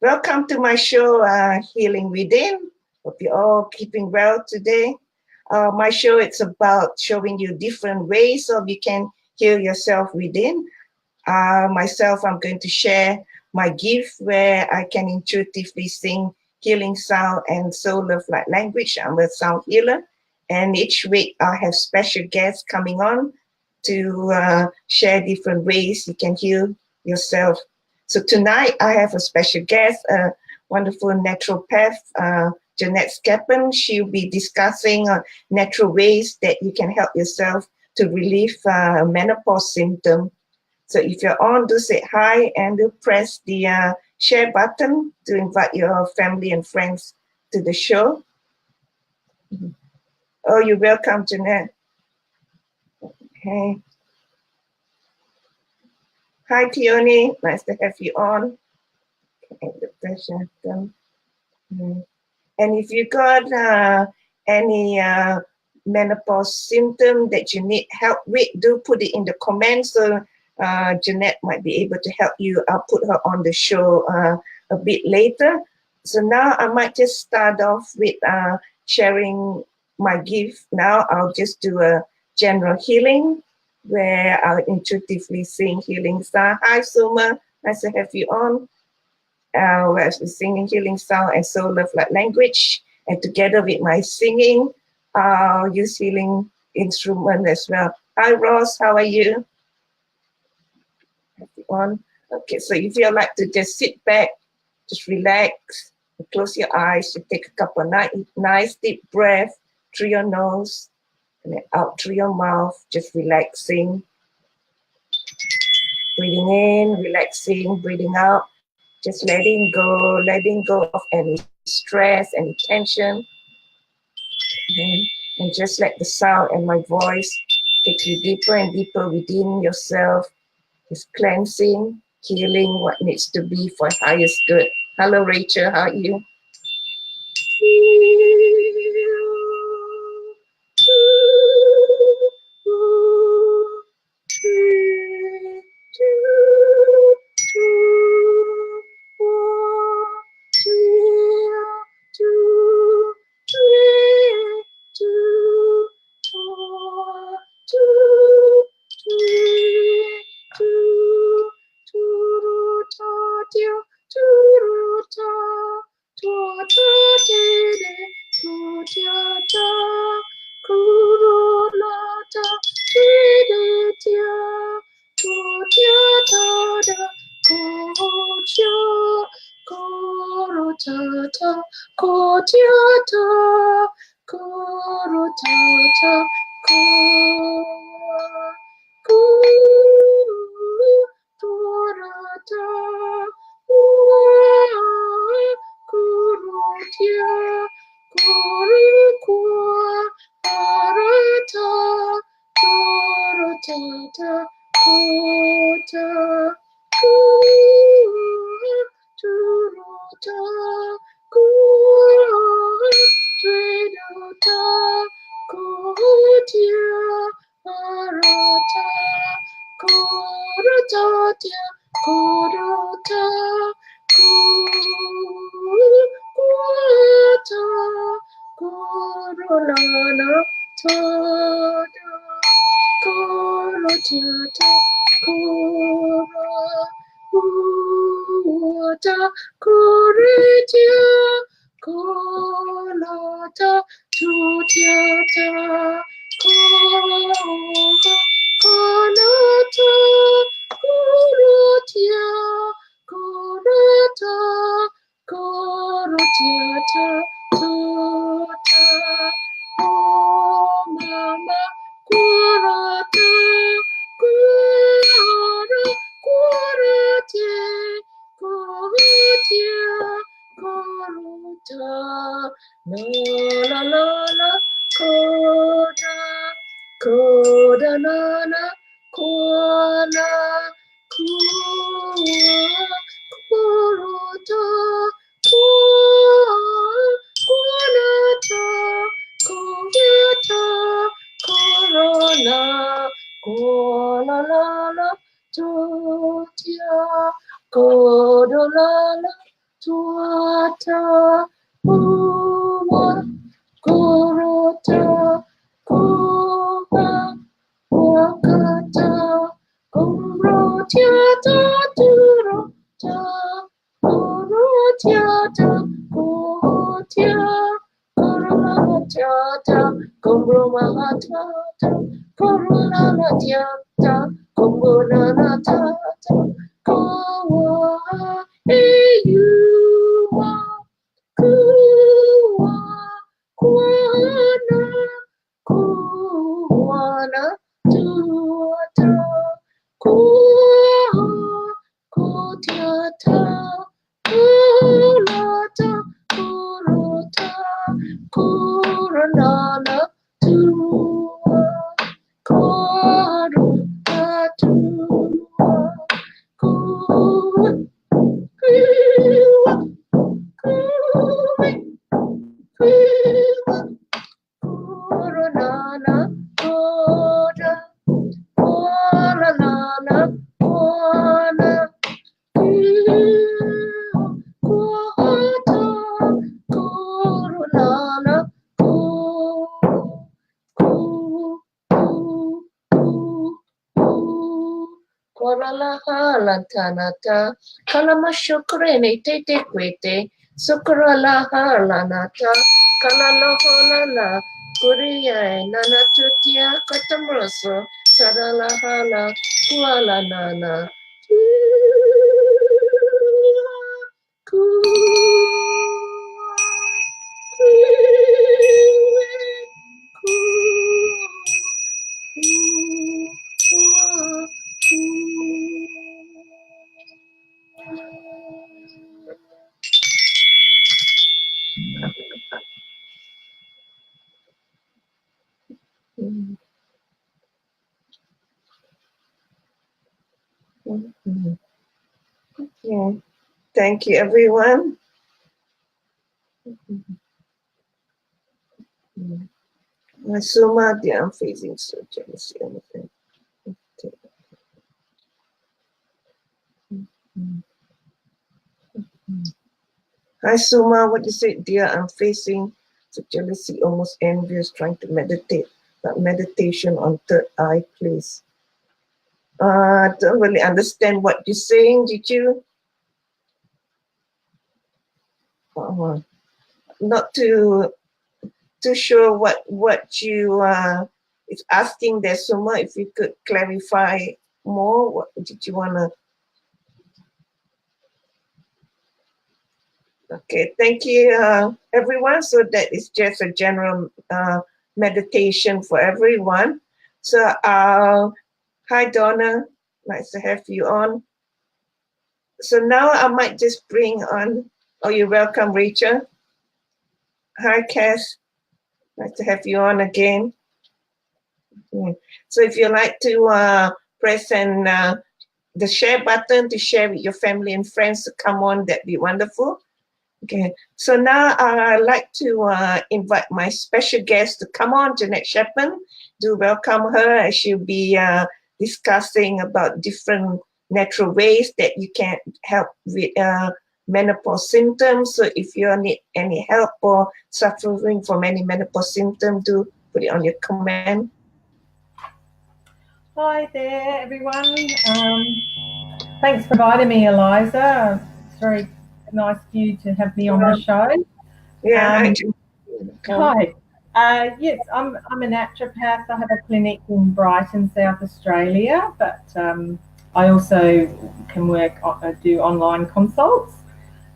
Welcome to my show, Healing Within. Hope you're all keeping well today. My show, it's about showing you different ways of you can heal yourself within. Myself, I'm going to share my gift where I can intuitively sing healing sound and soul love like language. I'm a sound healer. And each week I have special guests coming on to share different ways you can heal yourself. So tonight I have a special guest, a wonderful naturopath, Jeannette Scapens. She'll be discussing natural ways that you can help yourself to relieve menopause symptoms. So if you're on, do say hi and do press the share button to invite your family and friends to the show. Oh, you're welcome, Jeannette. Okay. Hi, Tioni. Nice to have you on. Okay, the pressure. And if you got any menopause symptom that you need help with, do put it in the comments so Jeannette might be able to help you. I'll put her on the show a bit later. So now I might just start off with sharing my gift. Now I'll just do a general healing where I'll intuitively sing healing sound. Hi, Suma. Nice to have you on. Where we're singing healing sound and soul love like language. And together with my singing, I'll use healing instrument as well. Hi, Ross. How are you? On. Okay, so if you like to just sit back, just relax, close your eyes, you take a couple of nice deep breath through your nose and then out through your mouth, just relaxing. Breathing in, relaxing, breathing out, just letting go of any stress, any tension. And just let the sound and my voice take you deeper and deeper within yourself. Just cleansing, healing what needs to be for highest good. Hello, Rachel. How are you? tuata uwa kurota kuha wakata kumrotiata turota kurotiata kuhotia kurulatiata kumrumahatata kurulatiata kumrulanatata kawa eyuma kuwa kuana kuana tuata kuha kotiata kulata kurota kuranana tua kuaruta tua kuwa kuwa kuwa kuwa kuranana koda kuranana kuana kuhata kurunana ku Koralahalantanata kalamashukrene tete kwete sukralahalanata kalalaholala kuriya nanatutia katamroso saralahala kualanana Yeah. Thank you, everyone. Suma, I'm facing so jealousy. Hi, Suma. What you say, dear? I'm facing so jealousy, almost envious, trying to meditate. But meditation on third eye, please. I don't really understand what you're saying. Did you? Not too sure what you is asking there, Suma. If you could clarify more, what did you want to? Okay, thank you, everyone. So that is just a general meditation for everyone. So, hi, Donna. Nice to have you on. So now I might just bring on, oh, you're welcome, Rachel. Hi, Cass. Nice to have you on again. So if you like to press and the share button to share with your family and friends to come on, that'd be wonderful. Okay, so now I'd like to invite my special guest to come on, Jeannette Scapens. Do welcome her, as she'll be discussing about different natural ways that you can help with menopause symptoms. So if you need any help or suffering from any menopause symptom, do put it on your comment. Hi there, everyone. Thanks for inviting me, Eliza. It's very nice of you to have me on the show. Yeah, hi. Yes, I'm a naturopath. I have a clinic in Brighton, South Australia, but I also can do online consults.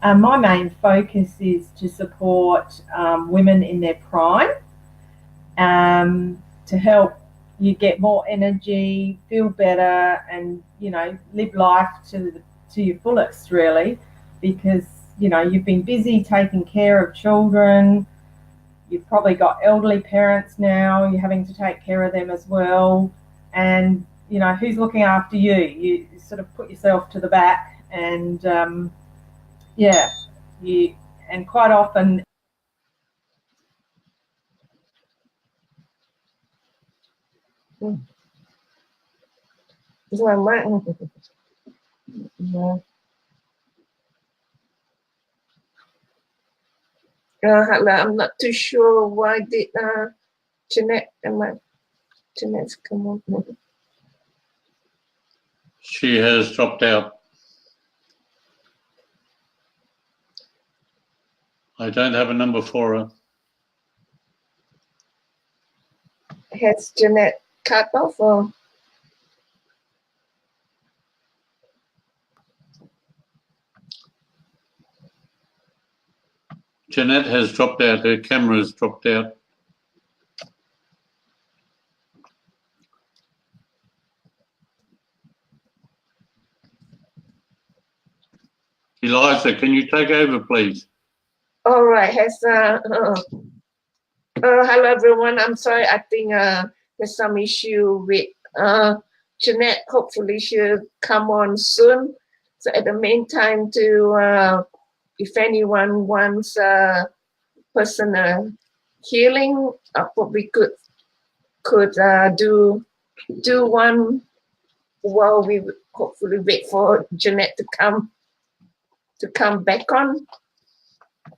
My main focus is to support women in their prime, to help you get more energy, feel better, and live life to your fullest, really, because you've been busy taking care of children. You've probably got elderly parents now. You're having to take care of them as well, and who's looking after you? You sort of put yourself to the back, and and quite often. Yeah. I'm not too sure why did Jeanette's come on. She has dropped out. I don't have a number for her. Has Jeanette cut off or? Jeanette has dropped out. Her camera has dropped out. Eliza, can you take over, please? All right. Hello everyone. I'm sorry. I think there's some issue with Jeanette. Hopefully she'll come on soon. So at the meantime, if anyone wants personal healing, we could do one while we hopefully wait for Jeanette to come back on.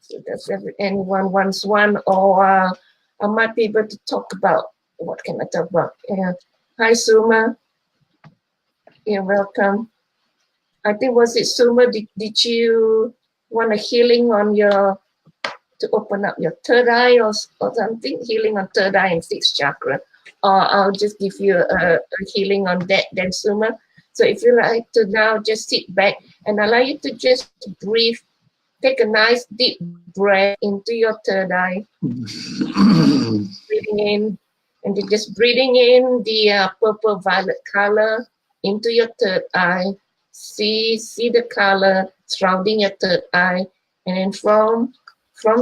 So that's if anyone wants one, or I might be able to talk about, what can I talk about? Hi Suma, you're welcome. I think, was it Suma, did you want a healing on to open up your third eye or something, healing on third eye and sixth chakra? Or I'll just give you a healing on that then, Suma. So if you like to now just sit back and allow you to just breathe. Take a nice deep breath into your third eye. Breathing in, and then just breathing in the purple violet color into your third eye. See the color surrounding your third eye, and then from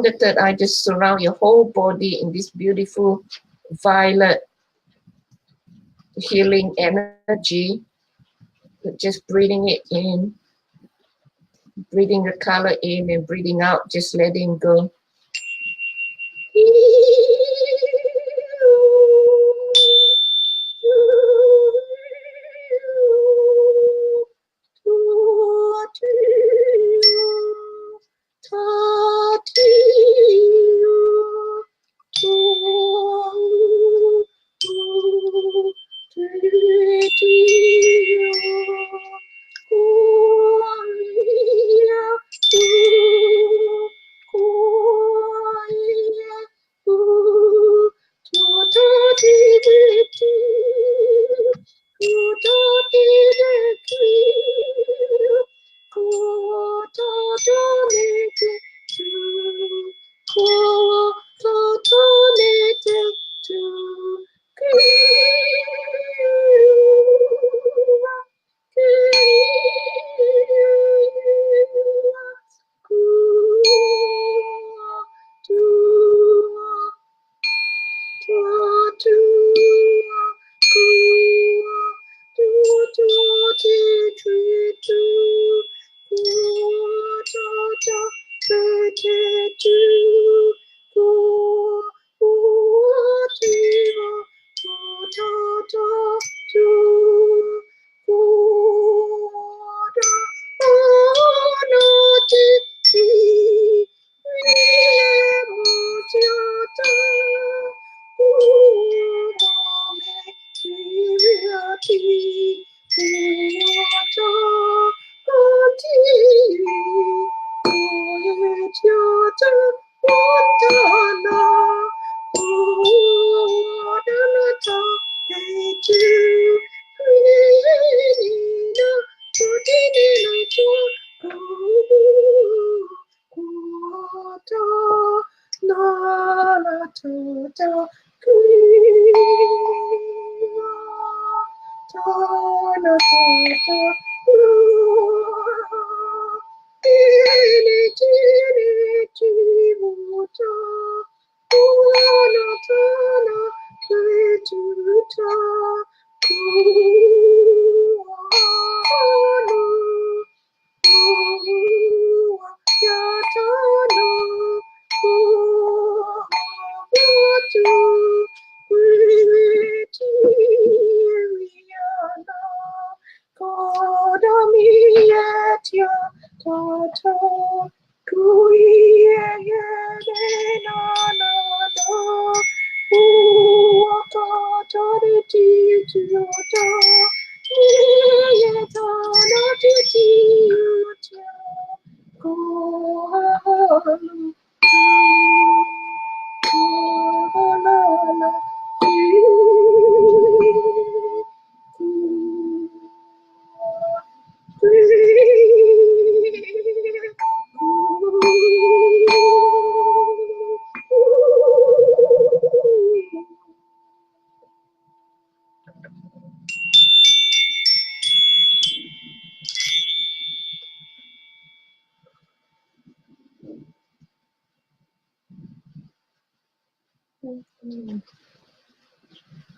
the third eye, just surround your whole body in this beautiful violet healing energy. Just breathing it in. Breathing the color in and breathing out, just letting go.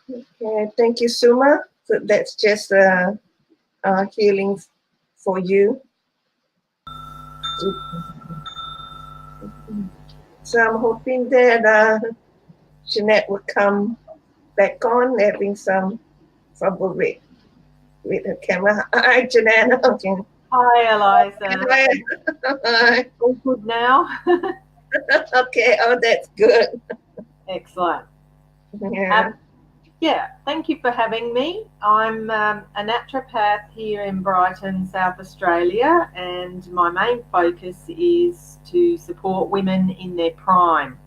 Okay, thank you, Suma. So that's just healing for you. So I'm hoping that Jeanette will come back on, having some trouble with her camera. Hi, Jeanette. Okay. Hi, Eliza. Hi. All good now? Okay, oh, that's good. Excellent. Yeah. Yeah, thank you for having me. I'm a naturopath here in Brighton, South Australia, and my main focus is to support women in their prime.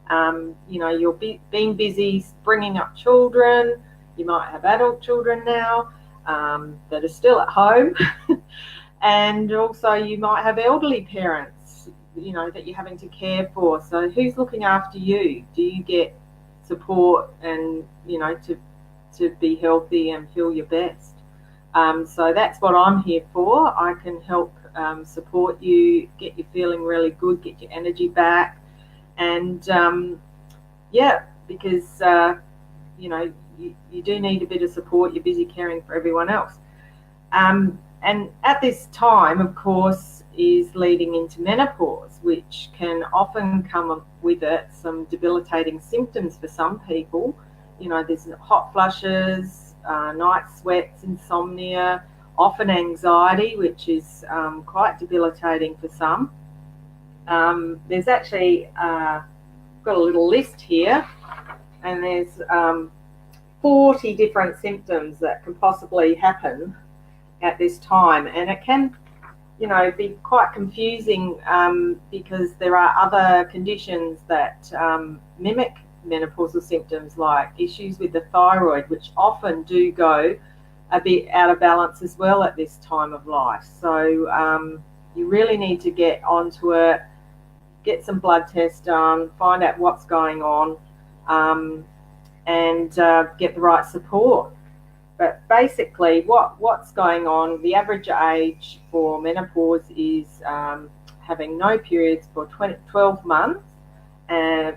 You know, you're being busy bringing up children. You might have adult children now that are still at home. And also you might have elderly parents, you know, that you're having to care for. So who's looking after you? Do you get support and, you know, to be healthy and feel your best? So that's what I'm here for. I can help support you, get you feeling really good, get your energy back. And yeah, because, you know, you do need a bit of support. You're busy caring for everyone else. And at this time, of course, is leading into menopause, which can often come with it some debilitating symptoms for some people. You know, there's hot flushes, night sweats, insomnia, often anxiety, which is quite debilitating for some. There's actually got a little list here, and there's 40 different symptoms that can possibly happen at this time, and it can, you know, be quite confusing because there are other conditions that mimic menopausal symptoms, like issues with the thyroid, which often do go a bit out of balance as well at this time of life. So you really need to get onto it, get some blood tests done, find out what's going on, and get the right support. But basically, what's going on, the average age for menopause is having no periods for 12 months, and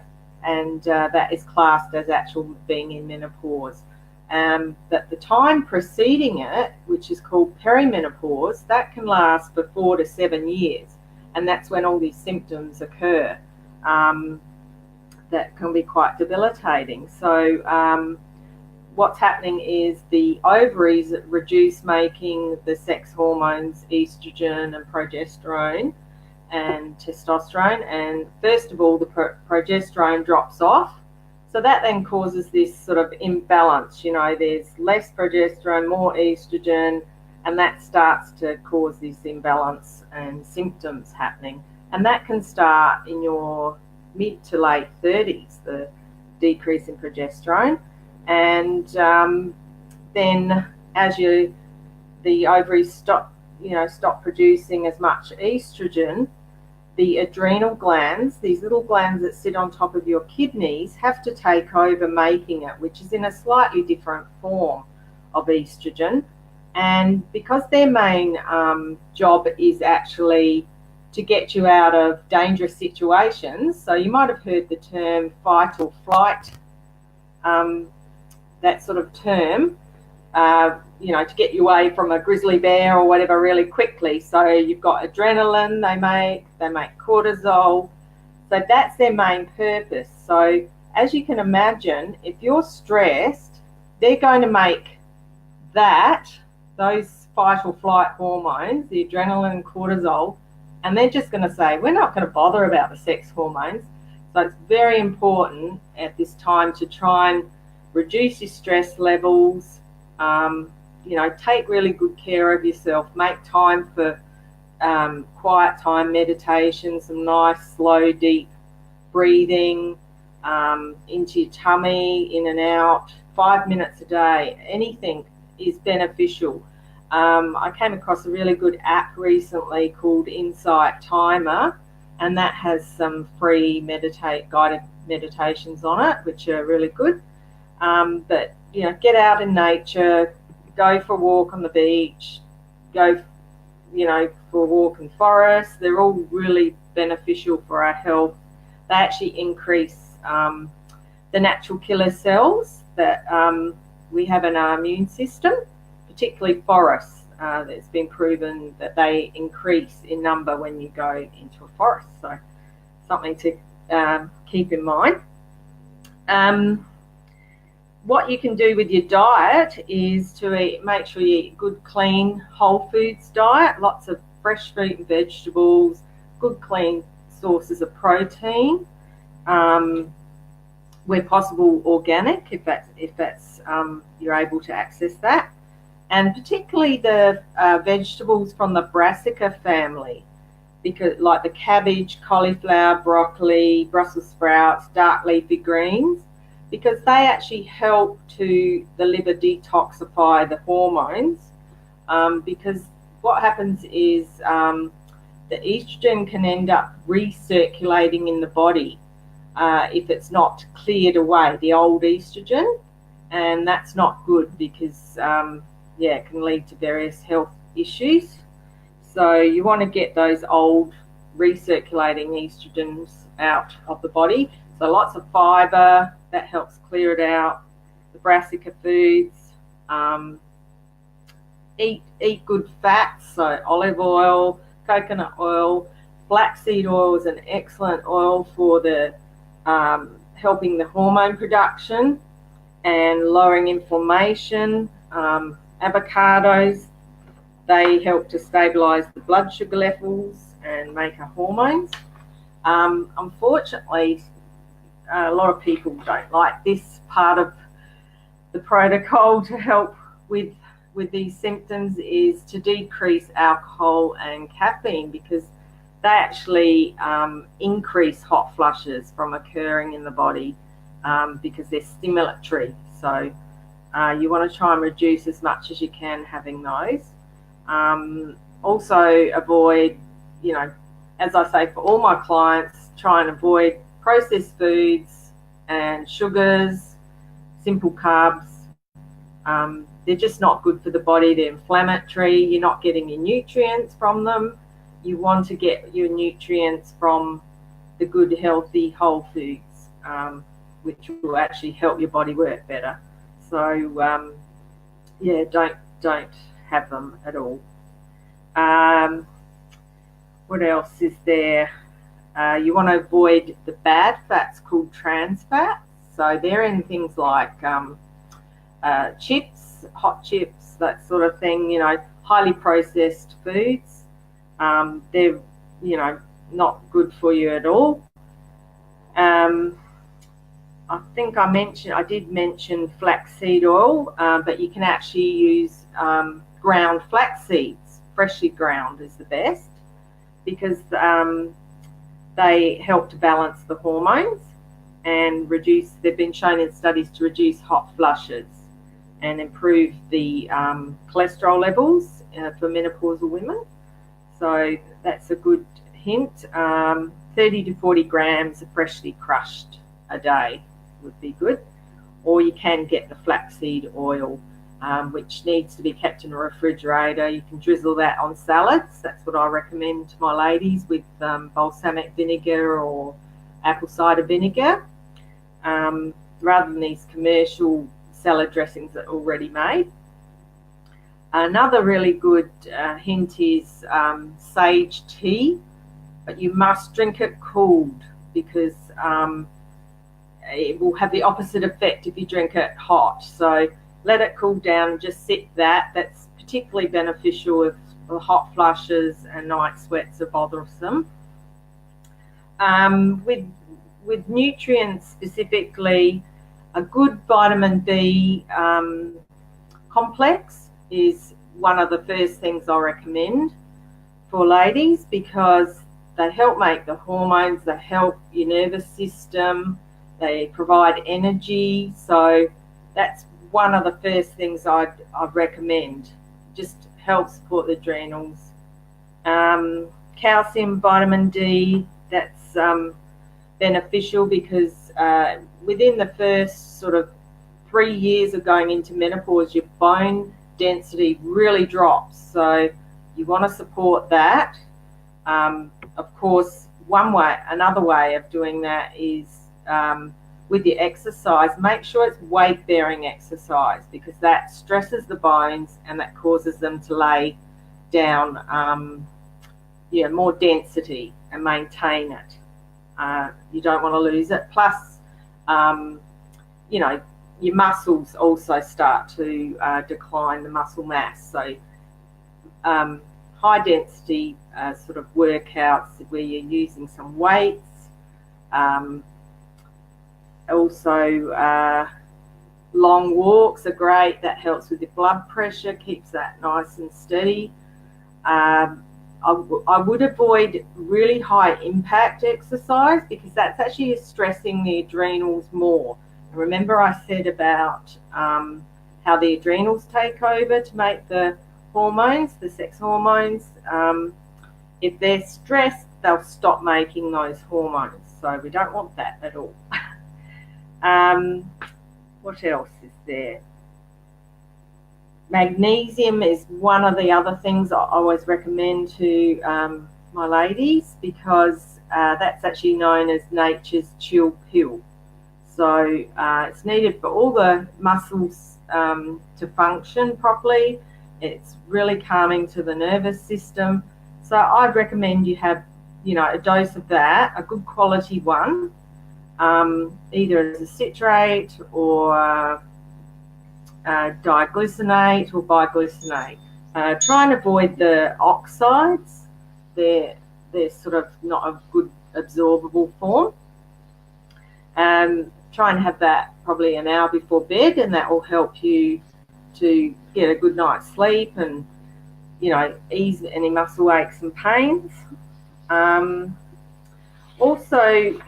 that is classed as actual being in menopause. That the time preceding it, which is called perimenopause, that can last for 4 to 7 years, and that's when all these symptoms occur. That can be quite debilitating. So what's happening is the ovaries reduce making the sex hormones estrogen and progesterone and testosterone, and first of all the progesterone drops off, so that then causes this sort of imbalance. You know, there's less progesterone, more estrogen, and that starts to cause this imbalance and symptoms happening, and that can start in your mid to late 30s, the decrease in progesterone. And then as the ovaries stop producing as much estrogen, the adrenal glands, these little glands that sit on top of your kidneys, have to take over making it, which is in a slightly different form of estrogen. And because their main job is actually to get you out of dangerous situations, so you might have heard the term fight or flight, that sort of term, you know, to get you away from a grizzly bear or whatever really quickly. So you've got adrenaline they make cortisol. So that's their main purpose. So as you can imagine, if you're stressed, they're going to make those fight or flight hormones, the adrenaline and cortisol, and they're just going to say, we're not going to bother about the sex hormones. So it's very important at this time to try and reduce your stress levels, you know, take really good care of yourself, make time for quiet time meditation, some nice slow deep breathing into your tummy, in and out, 5 minutes a day. Anything is beneficial. I came across a really good app recently called Insight Timer, and that has some free guided meditations on it, which are really good. But you know, get out in nature, go for a walk on the beach, go, you know, for a walk in forests. They're all really beneficial for our health. They actually increase the natural killer cells that we have in our immune system, particularly forests. It's been proven that they increase in number when you go into a forest. So something to keep in mind. What you can do with your diet is to make sure you eat good, clean, whole foods diet, lots of fresh fruit and vegetables, good, clean sources of protein, where possible organic, if that's you're able to access that, and particularly the vegetables from the brassica family, because like the cabbage, cauliflower, broccoli, Brussels sprouts, dark leafy greens, because they actually help the liver detoxify the hormones, because what happens is the estrogen can end up recirculating in the body if it's not cleared away, the old estrogen, and that's not good because yeah, it can lead to various health issues. So you want to get those old recirculating estrogens out of the body. So lots of fibre, that helps clear it out. The brassica foods, eat good fats, so olive oil, coconut oil, flaxseed oil is an excellent oil for the helping the hormone production and lowering inflammation. Avocados, they help to stabilize the blood sugar levels and make our hormones. Unfortunately, a lot of people don't like this part of the protocol to help with these symptoms, is to decrease alcohol and caffeine, because they actually increase hot flushes from occurring in the body because they're stimulatory. So you want to try and reduce as much as you can having those. Also avoid, you know, as I say for all my clients, try and avoid processed foods and sugars, simple carbs. They're just not good for the body. They're inflammatory. You're not getting your nutrients from them. You want to get your nutrients from the good, healthy, whole foods, which will actually help your body work better. So, yeah, don't have them at all. What else is there? You want to avoid the bad fats called trans fats. So they're in things like chips, hot chips, that sort of thing, you know, highly processed foods. They're, you know, not good for you at all. I think I did mention flaxseed oil, but you can actually use ground flax seeds. Freshly ground is the best, because they help to balance the hormones and reduce, they've been shown in studies to reduce hot flushes and improve the cholesterol levels for menopausal women. So that's a good hint. 30 to 40 grams of freshly crushed a day would be good. Or you can get the flaxseed oil, which needs to be kept in a refrigerator. You can drizzle that on salads. That's what I recommend to my ladies, with balsamic vinegar or apple cider vinegar, rather than these commercial salad dressings that are already made. Another really good hint is sage tea, but you must drink it cooled, because it will have the opposite effect if you drink it hot. So let it cool down and just sip that. That's particularly beneficial if the hot flushes and night sweats are bothersome. With nutrients specifically, a good vitamin D complex is one of the first things I recommend for ladies, because they help make the hormones, they help your nervous system, they provide energy. So that's one of the first things I'd recommend. Just help support the adrenals. Calcium, vitamin D, that's beneficial because within the first sort of 3 years of going into menopause, your bone density really drops. So you want to support that. Of course, another way of doing that is with your exercise, make sure it's weight-bearing exercise, because that stresses the bones and that causes them to lay down more density and maintain it. You don't want to lose it. Plus, your muscles also start to decline, the muscle mass. So high density sort of workouts where you're using some weights. Also, long walks are great. That helps with your blood pressure, keeps that nice and steady. I would avoid really high impact exercise, because that's actually stressing the adrenals more. And remember I said about how the adrenals take over to make the hormones, the sex hormones. If they're stressed, they'll stop making those hormones. So we don't want that at all. What else is there? Magnesium is one of the other things I always recommend to my ladies, because that's actually known as nature's chill pill. So it's needed for all the muscles to function properly. It's really calming to the nervous system. So I'd recommend you have, a dose of that, a good quality one, either as a citrate or diglycinate or biglycinate. Try and avoid the oxides. They're sort of not a good absorbable form. Try and have that probably an hour before bed, and that will help you to get a good night's sleep and ease any muscle aches and pains. Also,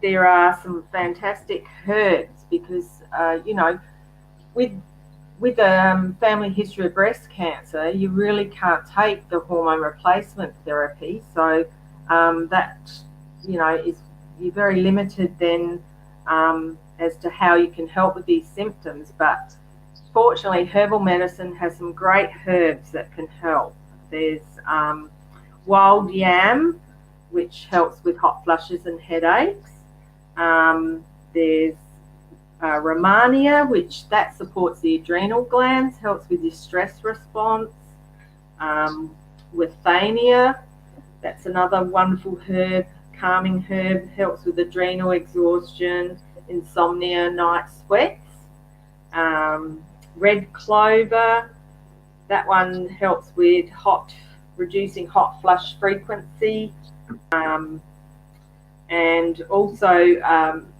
there are some fantastic herbs, because with a family history of breast cancer, you really can't take the hormone replacement therapy. So that is, you're very limited then as to how you can help with these symptoms. But fortunately, herbal medicine has some great herbs that can help. There's wild yam, which helps with hot flushes and headaches. There's Romania, which that supports the adrenal glands, helps with your stress response. Withania, that's another wonderful herb, calming herb, helps with adrenal exhaustion, insomnia, night sweats. Red clover, that one helps with reducing hot flush frequency. And also,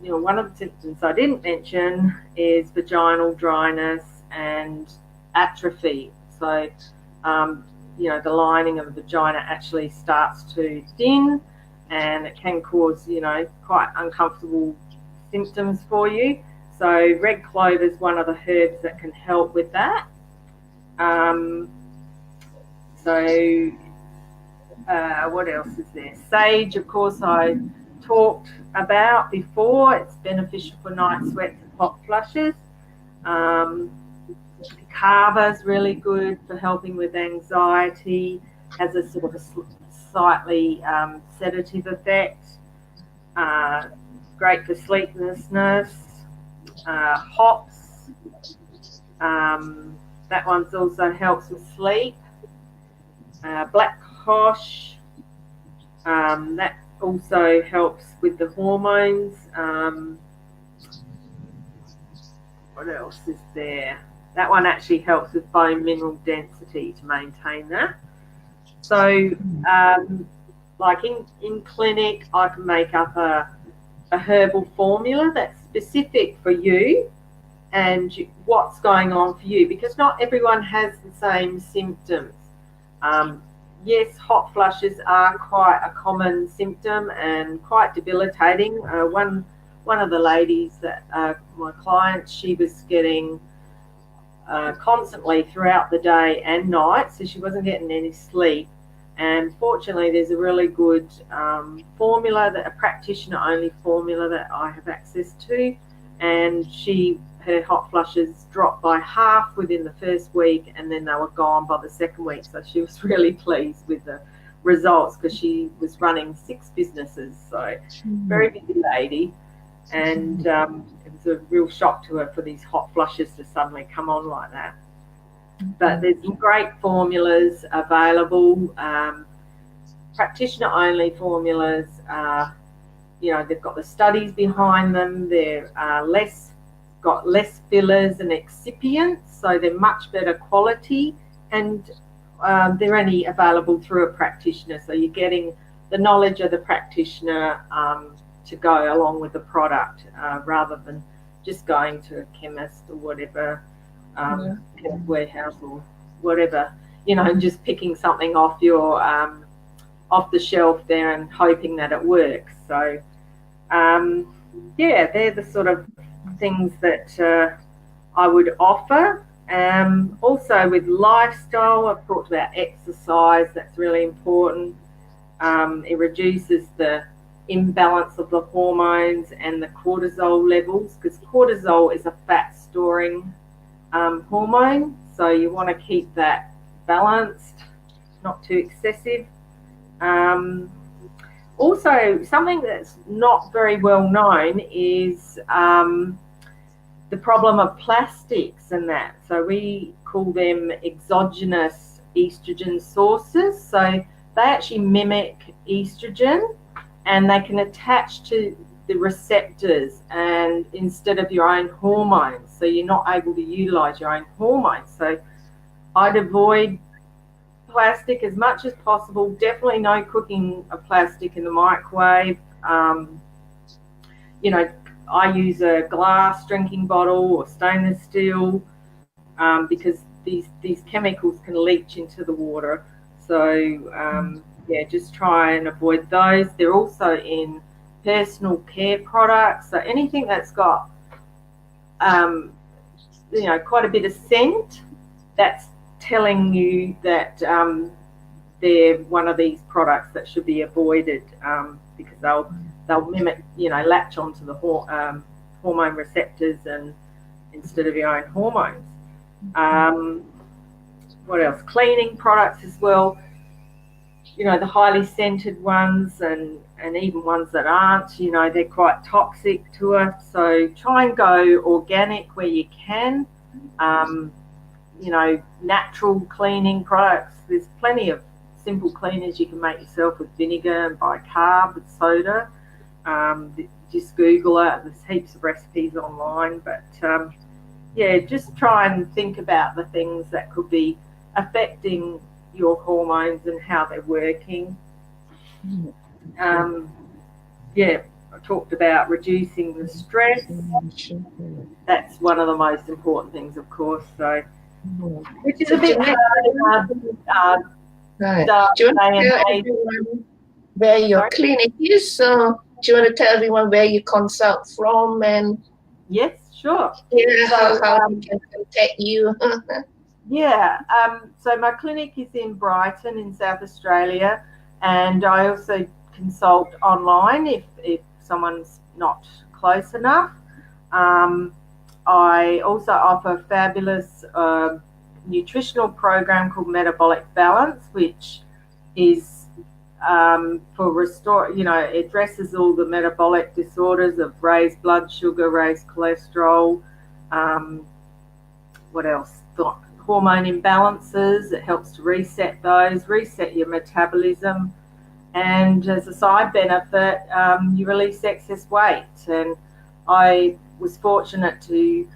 one of the symptoms I didn't mention is vaginal dryness and atrophy. So, the lining of the vagina actually starts to thin, and it can cause, quite uncomfortable symptoms for you. So red clover is one of the herbs that can help with that. What else is there? Sage, of course, I talked about before. It's beneficial for night sweats and hot flushes. Kava is really good for helping with anxiety, has a sort of a slightly sedative effect. Great for sleeplessness. Hops, that one's also helps with sleep. Black cosh, that also helps with the hormones. What else is there? That one actually helps with bone mineral density to maintain that. So, like in clinic, I can make up a herbal formula that's specific for you and what's going on for you, because not everyone has the same symptoms. Yes, hot flushes are quite a common symptom and quite debilitating. One of the ladies that my client, she was getting constantly throughout the day and night, so she wasn't getting any sleep. And fortunately, there's a really good formula, that a practitioner-only formula that I have access to, and her hot flushes dropped by half within the first week, and then they were gone by the second week. So she was really pleased with the results, because she was running 6 businesses, so very busy lady. And it was a real shock to her for these hot flushes to suddenly come on like that. But there's some great formulas available, practitioner-only formulas. They've got the studies behind them. They're got less fillers and excipients, so they're much better quality, and they're only available through a practitioner. So you're getting the knowledge of the practitioner to go along with the product, rather than just going to a chemist or whatever, warehouse or whatever, and just picking something off your off the shelf there and hoping that it works. So they're the sort of things that I would offer. Also with lifestyle, I've talked about exercise. That's really important. It reduces the imbalance of the hormones and the cortisol levels, because cortisol is a fat storing hormone, so you want to keep that balanced, not too excessive. Also, something that's not very well known is the problem of plastics and that. So we call them exogenous estrogen sources. So they actually mimic estrogen, and they can attach to the receptors and instead of your own hormones. So you're not able to utilize your own hormones. So I'd avoid plastic as much as possible. Definitely no cooking of plastic in the microwave. I use a glass drinking bottle or stainless steel, because these chemicals can leach into the water. So just try and avoid those. They're also in personal care products, so anything that's got quite a bit of scent, that's telling you that they're one of these products that should be avoided, because they'll mimic, latch onto the hormone receptors and instead of your own hormones. What else? Cleaning products as well. The highly scented ones and even ones that aren't, they're quite toxic to us. So try and go organic where you can. Natural cleaning products. There's plenty of simple cleaners you can make yourself with vinegar and bicarb and soda. Just Google it. There's heaps of recipes online. But just try and think about the things that could be affecting your hormones and how they're working. I talked about reducing the stress. That's one of the most important things, of course. So, which is a bit hard. Right. Do you want to tell everyone where your clinic is? So, do you want to tell everyone where you consult from? And yes, sure. How we can contact you? So my clinic is in Brighton in South Australia, and I also consult online if someone's not close enough. I also offer a fabulous nutritional program called Metabolic Balance, which is for restore, it addresses all the metabolic disorders of raised blood sugar, raised cholesterol, what else? Hormone imbalances. It helps to reset those, reset your metabolism, and as a side benefit, you release excess weight. And I was fortunate to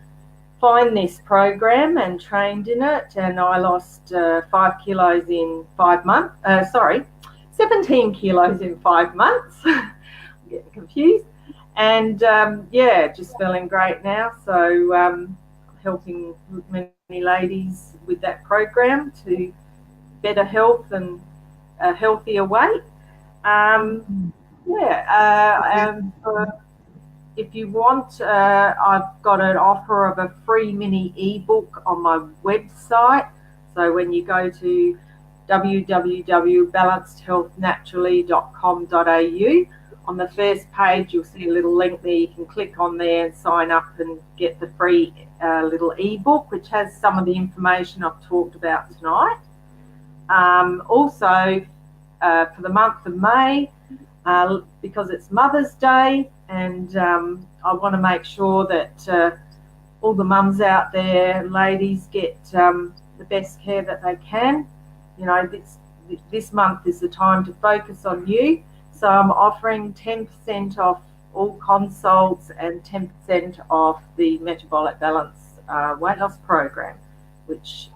find this program and trained in it, and I lost 5 kilos in 5 months. 17 kilos in 5 months. I'm getting confused. And yeah, just feeling great now. So helping many ladies with that program to better health and a healthier weight. If you want, I've got an offer of a free mini ebook on my website. So when you go to www.balancedhealthnaturally.com.au, on the first page you'll see a little link there. You can click on there and sign up and get the free little ebook, which has some of the information I've talked about tonight. Also, for the month of May, because it's Mother's Day, and I want to make sure that all the mums out there, ladies, get the best care that they can. You know, this month is the time to focus on you. So I'm offering 10% off all consults and 10% off the Metabolic Balance weight loss program, which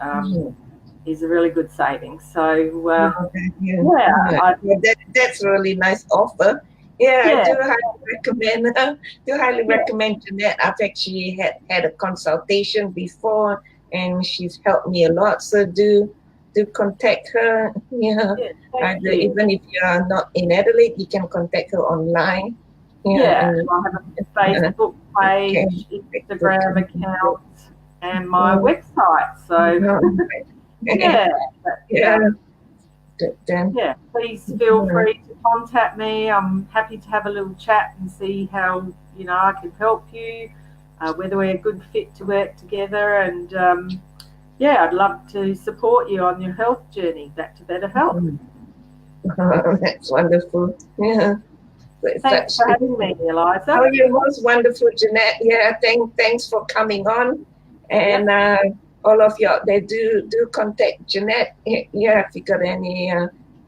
is a really good savings. So that's a really nice offer. I do highly recommend Jeannette. I've actually had a consultation before, and she's helped me a lot. So do contact her. Even if you are not in Adelaide, you can contact her online. I have a Facebook page, Instagram account, and my website. So please feel free to contact me. I'm happy to have a little chat and see how I can help you, whether we're a good fit to work together, and I'd love to support you on your health journey back to better health. That's wonderful. Thanks for having me, Eliza. Oh, you're most wonderful, Jeannette. Thanks for coming on, and all of you out there, do contact Jeannette. If you got any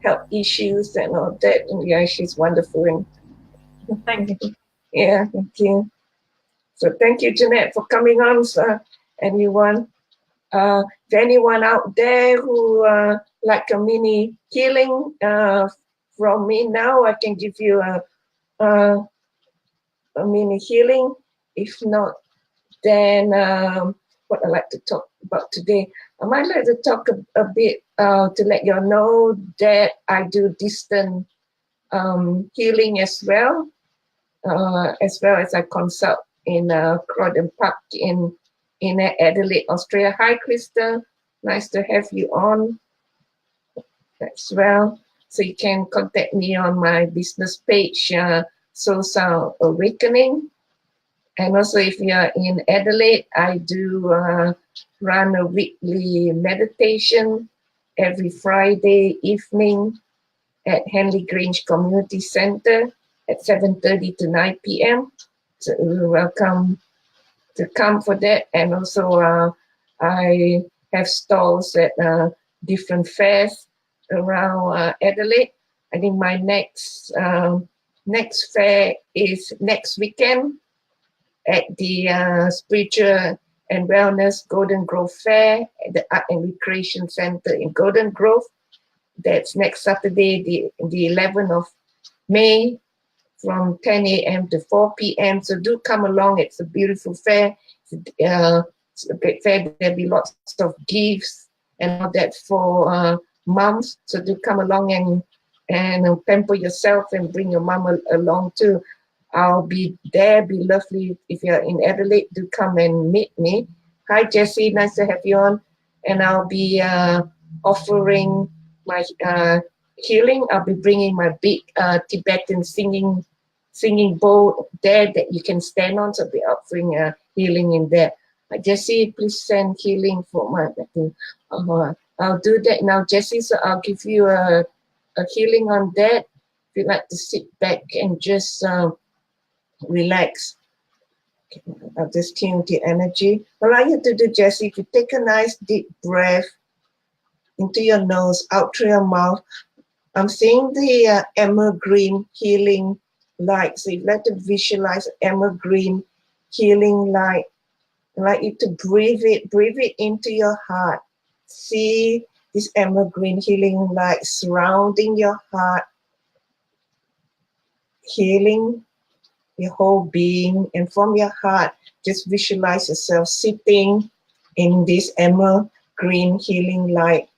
health issues and all that. And she's wonderful. Thank you. Thank you. So thank you, Jeannette, for coming on. So anyone, if anyone out there who like a mini healing from me now, I can give you a mini healing. If not, then what I like to talk about today, I might like to talk a bit to let you know that I do distant healing as well as I consult in Crowden Park in Adelaide, Australia. Hi, Krista. Nice to have you on as well. So you can contact me on my business page, Soul Sound Awakening. And also, if you're in Adelaide, I do run a weekly meditation every Friday evening at Henley Grange Community Centre at 7:30 to 9 p.m. So you're welcome to come for that. And also, I have stalls at different fairs around Adelaide. I think my next fair is next weekend at the Spiritual and Wellness Golden Grove Fair at the Art and Recreation Centre in Golden Grove. That's next Saturday, the 11th of May, from 10 a.m. to 4 p.m. So do come along. It's a beautiful fair. It's a great fair. There'll be lots of gifts and all that for moms. So do come along and pamper yourself and bring your mom along too. I'll be there. Be lovely. If you're in Adelaide, do come and meet me. Hi, Jessie. Nice to have you on. And I'll be offering my healing. I'll be bringing my big Tibetan singing bowl there that you can stand on. So I'll be offering healing in there. Jessie, please send healing for my. I'll do that now, Jessie. So I'll give you a healing on that. If you'd like to sit back and just relax. Okay, I'll just tune the energy. Allow you to do, Jessie. If you take a nice deep breath into your nose, out through your mouth. I'm seeing the emerald green healing light. So you'd like to visualize emerald green healing light. I'd like you to breathe it into your heart. See this emerald green healing light surrounding your heart, healing your whole being, and from your heart, just visualize yourself sitting in this emerald green healing light.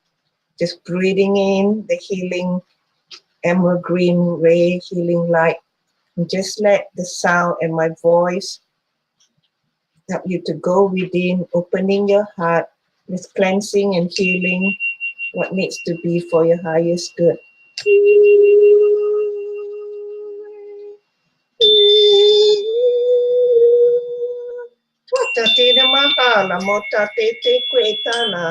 Just breathing in the healing emerald green ray healing light. And just let the sound and my voice help you to go within, opening your heart, just cleansing and healing what needs to be for your highest good. Tate mahala mota te kwetana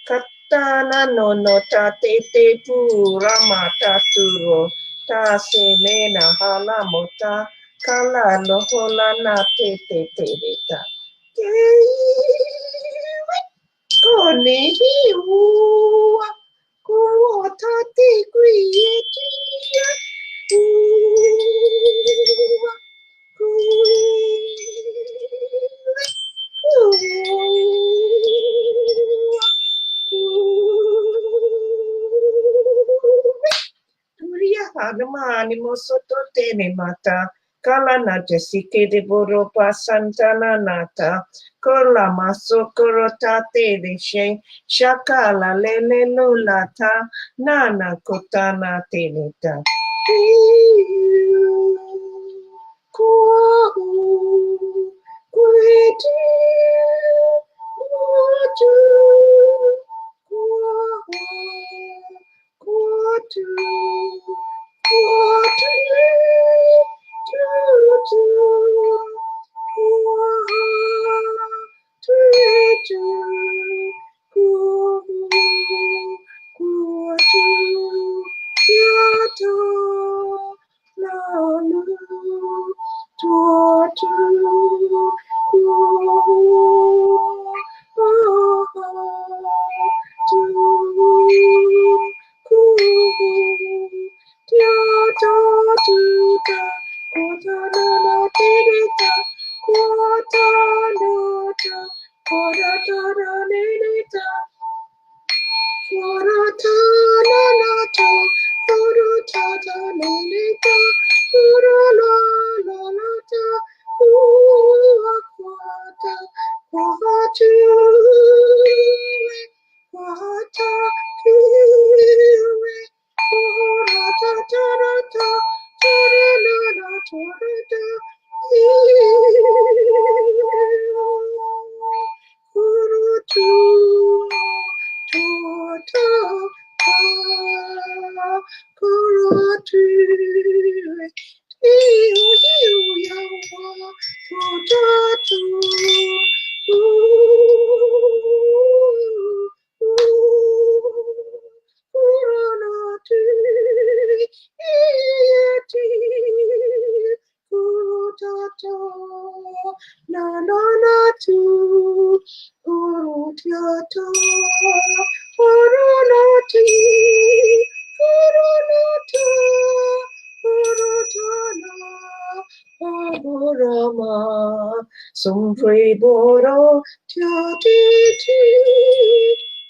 katana no no tate te pura mata turo ta se mena hala mota kala no hola na te ta kone hiwa ko tate kwetia Hanamani mosoto tene mata kalana jasike de boropa santana nata kola masokoro tate de she shakala lele lulata nana kotana teneta Sombre boro ti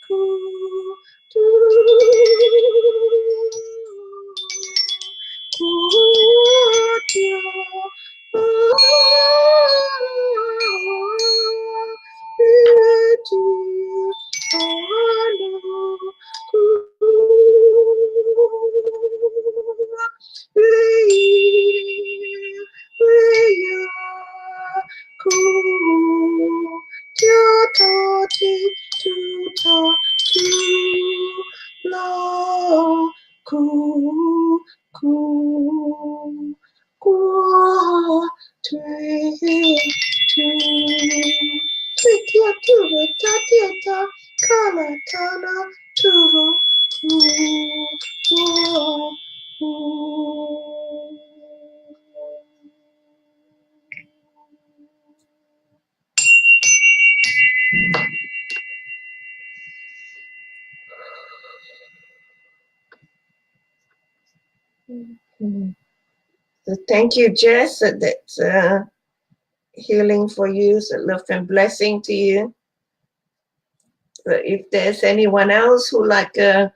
ku tu So thank you, Jess. That's healing for you. So love and blessing to you. So if there's anyone else who like a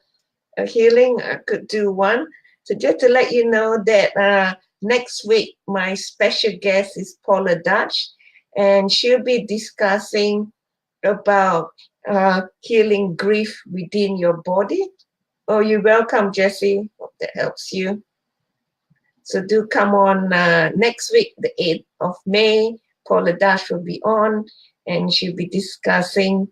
healing, I could do one. So just to let you know that next week, my special guest is Paula Dutch, and she'll be discussing about healing grief within your body. Oh, you're welcome, Jessie. Hope that helps you. So do come on next week, the 8th of May. Paula Dutch will be on, and she'll be discussing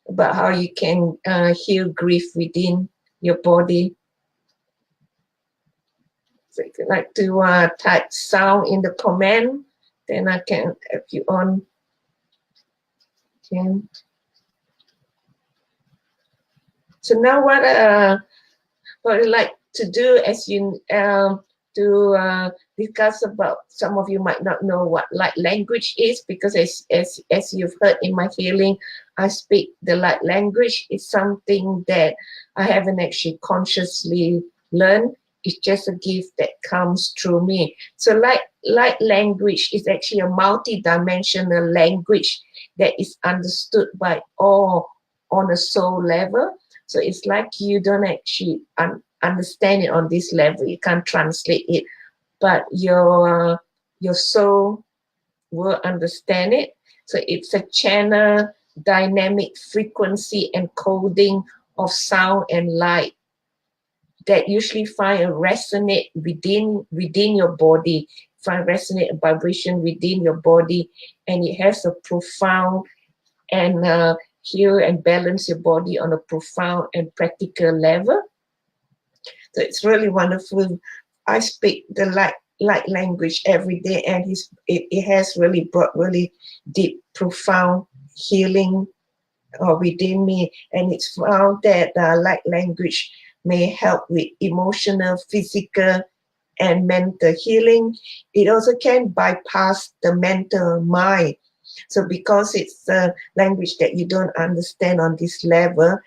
about how you can heal grief within your body. So if you'd like to type sound in the comment, then I can help you on. Okay. So now what I'd like to do, as you discuss about, some of you might not know what light language is, because as you've heard in my healing, I speak the light language. It's something that I haven't actually consciously learned. It's just a gift that comes through me. So light language is actually a multi-dimensional language that is understood by all on a soul level. So it's like you don't actually understand it on this level. You can't translate it, but your soul will understand it. So it's a channel, dynamic frequency encoding of sound and light that usually find a resonate within your body, find resonate a vibration within your body, and it has a profound and heal and balance your body on a profound and practical level. So it's really wonderful. I speak the light language every day, and it has really brought really deep, profound healing within me. And it's found that light language may help with emotional, physical, and mental healing. It also can bypass the mental mind. So because it's a language that you don't understand on this level,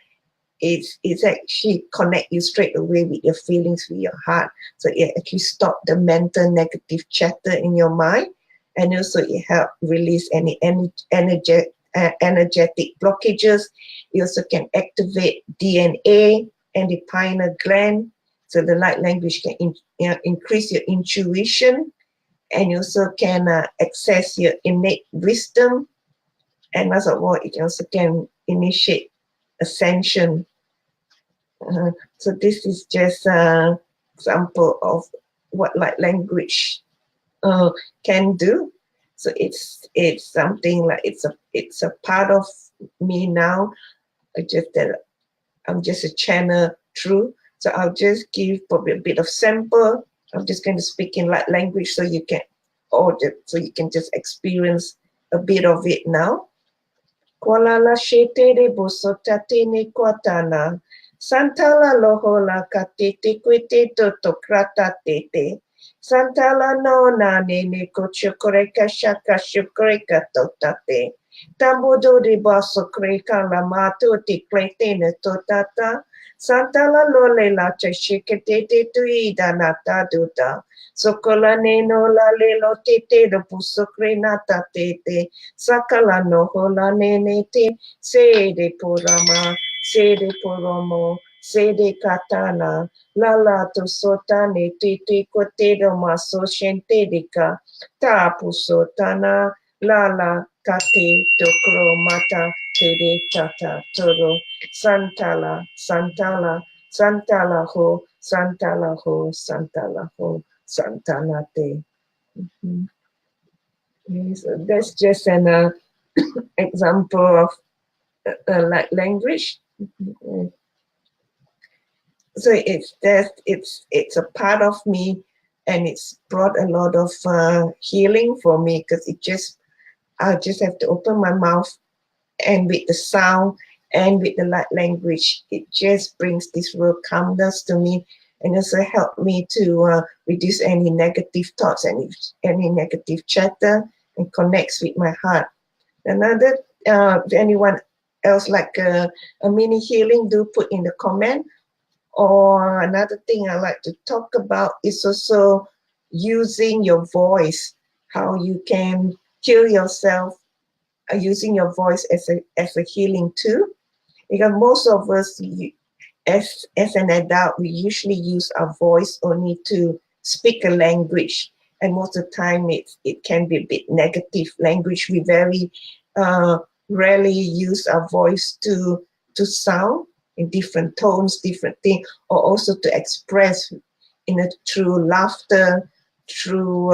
it's actually connect you straight away with your feelings, with your heart. So it actually stop the mental negative chatter in your mind, and also it help release any energetic blockages. It also can activate DNA and the pineal gland. So the light language can increase your intuition, and you also can access your innate wisdom, and as well, it also can initiate ascension. So this is just an example of what light language can do. So it's something like it's a part of me now. I'm just a channel through. So I'll just give probably a bit of sample. I'm just going to speak in light language so you can just experience a bit of it now. Kuala shete de bosotate ne kwatana. Santala lohola katete kwete totokrata tete. Santala no na ne kochokoreka shaka shukreka totate. Tambodo de baso kreka lamato te klete ne totata. Santala lole la cheshikete tuida nata duta. Sokola no la lelo tete do pusokre nata tete. Sakala no hola nene te. Se de porama. Se de poromo, se de katana, lala to sotane tete kotedo maso shentedica, tapu sotana, lala kate tokro mata tede tata toro, santala, santala, santala ho, santala ho, santala ho, santana te. So that's just an example of light language. So it's a part of me, and it's brought a lot of healing for me, because I just have to open my mouth, and with the sound and with the light language, it just brings this real calmness to me, and also help me to reduce any negative thoughts, any negative chatter, and connects with my heart. Another, anyone else like a mini healing, do put in the comment. Or another thing I like to talk about is also using your voice, how you can heal yourself using your voice as a healing tool. Because most of us, as an adult, we usually use our voice only to speak a language, and most of the time it can be a bit negative language. We very rarely use our voice to sound in different tones, different things, or also to express through laughter, through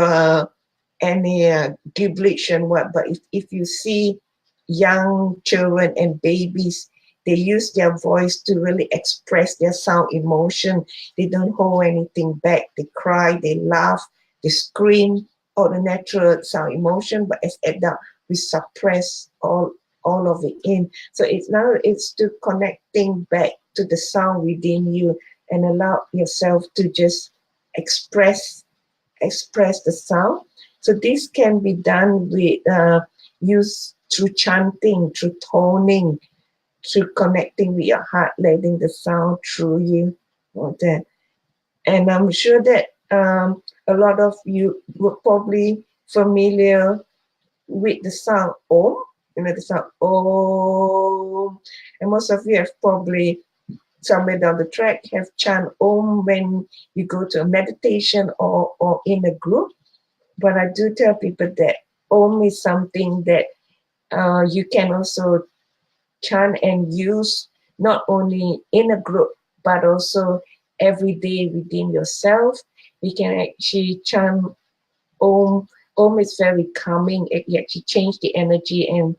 any gibberish and what. But if you see young children and babies, they use their voice to really express their sound emotion. They don't hold anything back. They cry, they laugh, they scream, all the natural sound emotion. But as adults, we suppress all of it in. So it's to connecting back to the sound within you and allow yourself to just express the sound. So this can be done with use through chanting, through toning, through connecting with your heart, letting the sound through you. That. And I'm sure that a lot of you were probably familiar with the sound Om, the sound Om. And most of you have probably somewhere down the track have chant Om when you go to a meditation or in a group. But I do tell people that Om is something that you can also chant and use not only in a group, but also every day within yourself. You can actually chant Om. Om is very calming. It actually changes the energy and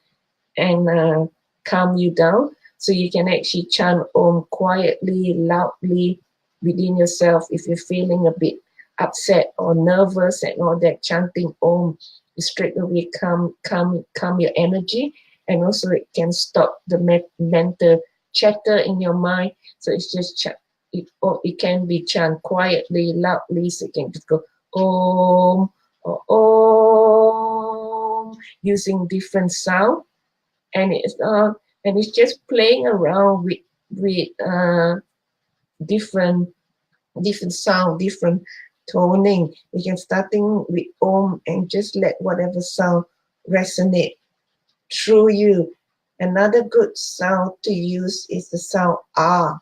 calm you down. So you can actually chant Om quietly, loudly within yourself. If you're feeling a bit upset or nervous and all that, chanting Om straight away calm your energy, and also it can stop the mental chatter in your mind. So it's just it can be chanted quietly, loudly. So you can just go Om or Om using different sound, and it's just playing around with different sound, different toning. You can starting with Om and just let whatever sound resonate through you. Another good sound to use is the sound Ah.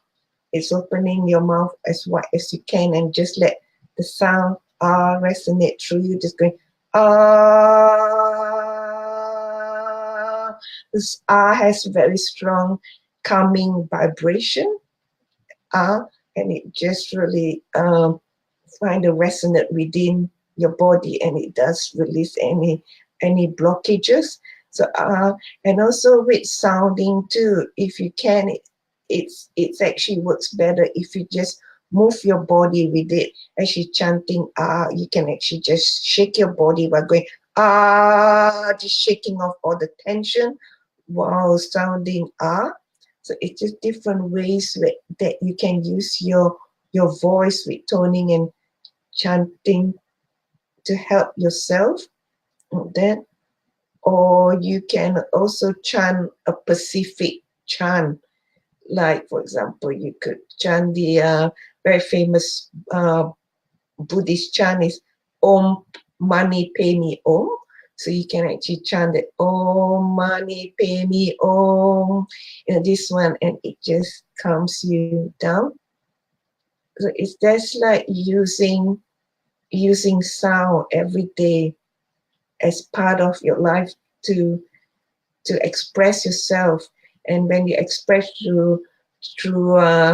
It's opening your mouth as wide as you can and just let the sound Ah resonate through you. Just going Ah. This Ah has very strong calming vibration. Ah, and it just really find a resonate within your body, and it does release any blockages. So and also with sounding too, if you can, it's actually works better if you just move your body with it. Actually chanting you can actually just shake your body by going just shaking off all the tension while sounding So it's just different ways that you can use your voice with toning and chanting to help yourself. That, or you can also chant a specific chant. Like, for example, you could chant the very famous Buddhist chant is Om Mani Padme Om. So you can actually chant it Om Mani Padme Om, this one, and it just calms you down. So it's just like using sound every day as part of your life to express yourself. And when you express through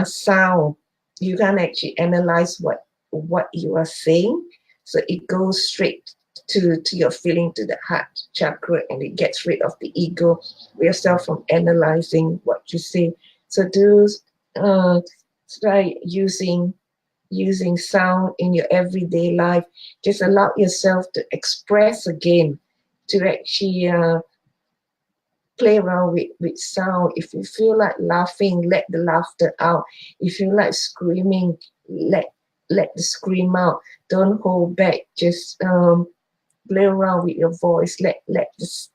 sound, you can actually analyze what you are saying. So it goes straight to your feeling, to the heart chakra, and it gets rid of the ego yourself from analyzing what you say. So do try using sound in your everyday life. Just allow yourself to express again, to actually play around with sound. If you feel like laughing, let the laughter out. If you like screaming, let the scream out. Don't hold back. Just play around with your voice. Let the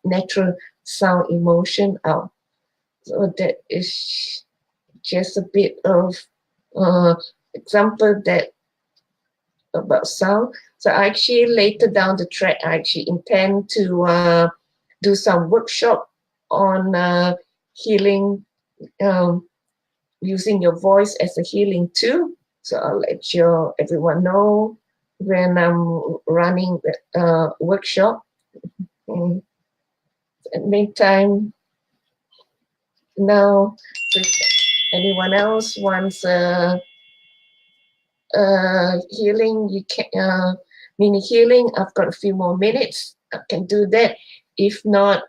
natural sound emotion out. So that is just a bit of example that about sound. So I actually later down the track, I actually intend to do some workshop on healing, using your voice as a healing tool. So I'll let everyone know when I'm running the workshop. And at the meantime, now, if anyone else wants healing, you can mini healing. I've got a few more minutes. I can do that. If not,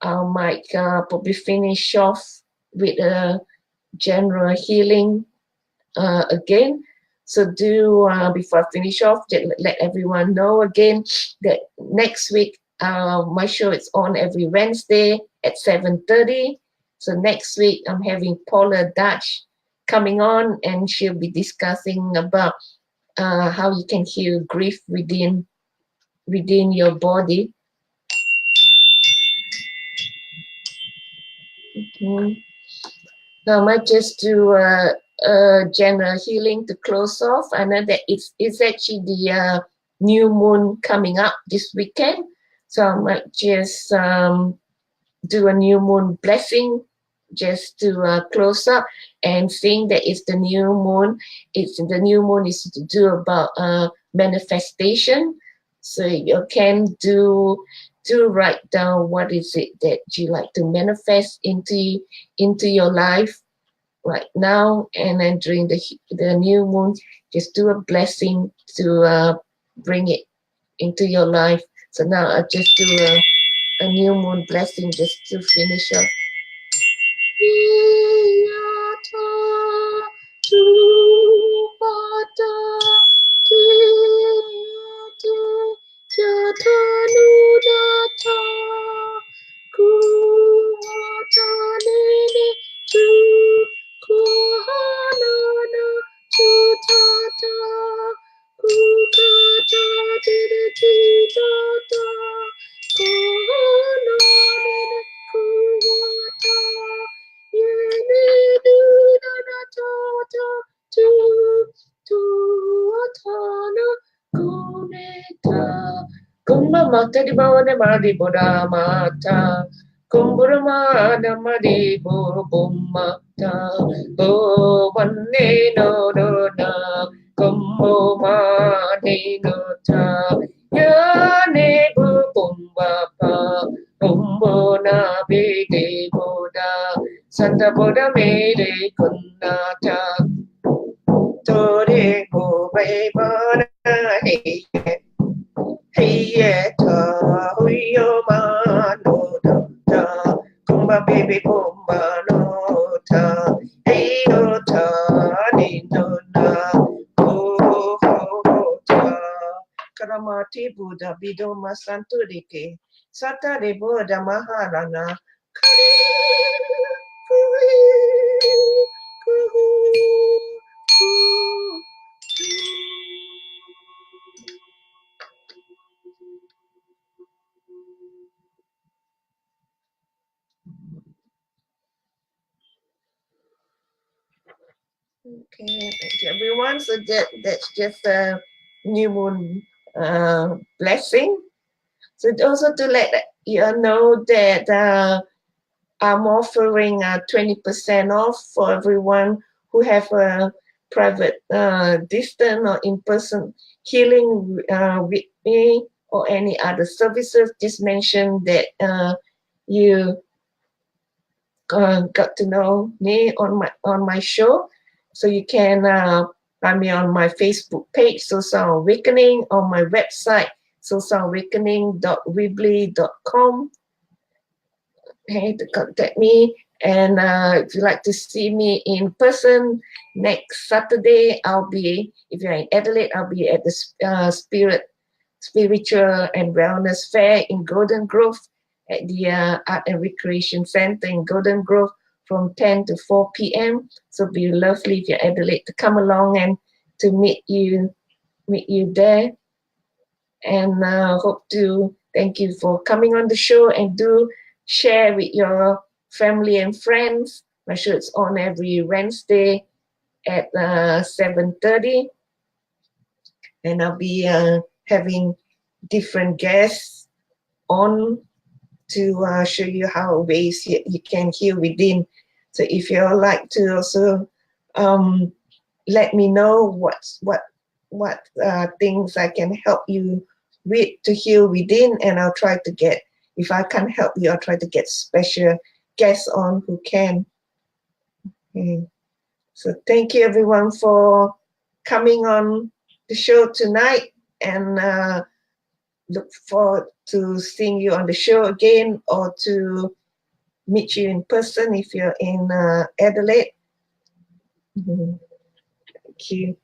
I might probably finish off with a general healing again. So do before I finish off, let everyone know again that next week my show is on every Wednesday at 7:30. So next week I'm having Paula Dutch coming on, and she'll be discussing about how you can heal grief within your body. Now I might just do general healing to close off. I know that it's actually the new moon coming up this weekend, so I might just do a new moon blessing just to close up. And seeing that it's the new moon, the new moon is to do about manifestation. So you can do write down what is it that you like to manifest into your life right now, and then during the new moon, just do a blessing to bring it into your life. So now I just do a new moon blessing just to finish up. Mata di bawah de madi boda mata kumbura mana madi bo mata bo wanne no no na kumbo madi no ta ya ne bo bomba pa bombo na be de boda santa boda me de kunata tore bo be mana hey hey yeah, huyo mano ta, kumba baby kumba no ta, hey no ta ni no na, oh ta. Karamati Buddha Bidoma Santurike, Satare Buddha Maharana, Okay, thank you everyone. So that's just a new moon blessing. So also to let you know that I'm offering 20% off for everyone who have a private distant or in-person healing with me or any other services. Just mention that you got to know me on my show. So you can find me on my Facebook page, Soul Awakening, on my website, soulawakening.weebly.com. Hey, to contact me. And if you'd like to see me in person, next Saturday, if you're in Adelaide, I'll be at the Spiritual and Wellness Fair in Golden Grove at the Art and Recreation Center in Golden Grove from 10 to 4 p.m. So it'd be lovely if you're Adelaide to come along and to meet you there. And hope to thank you for coming on the show, and do share with your family and friends. My show is on every Wednesday at 7:30, and I'll be having different guests on to show you how ways you can heal within. So if you'd like to also let me know what what things I can help you with to heal within, and I'll try to get, if I can't help you, I'll try to get special guests on who can. Okay. So thank you everyone for coming on the show tonight, and look forward to seeing you on the show again, or to meet you in person if you're in Adelaide. Thank you.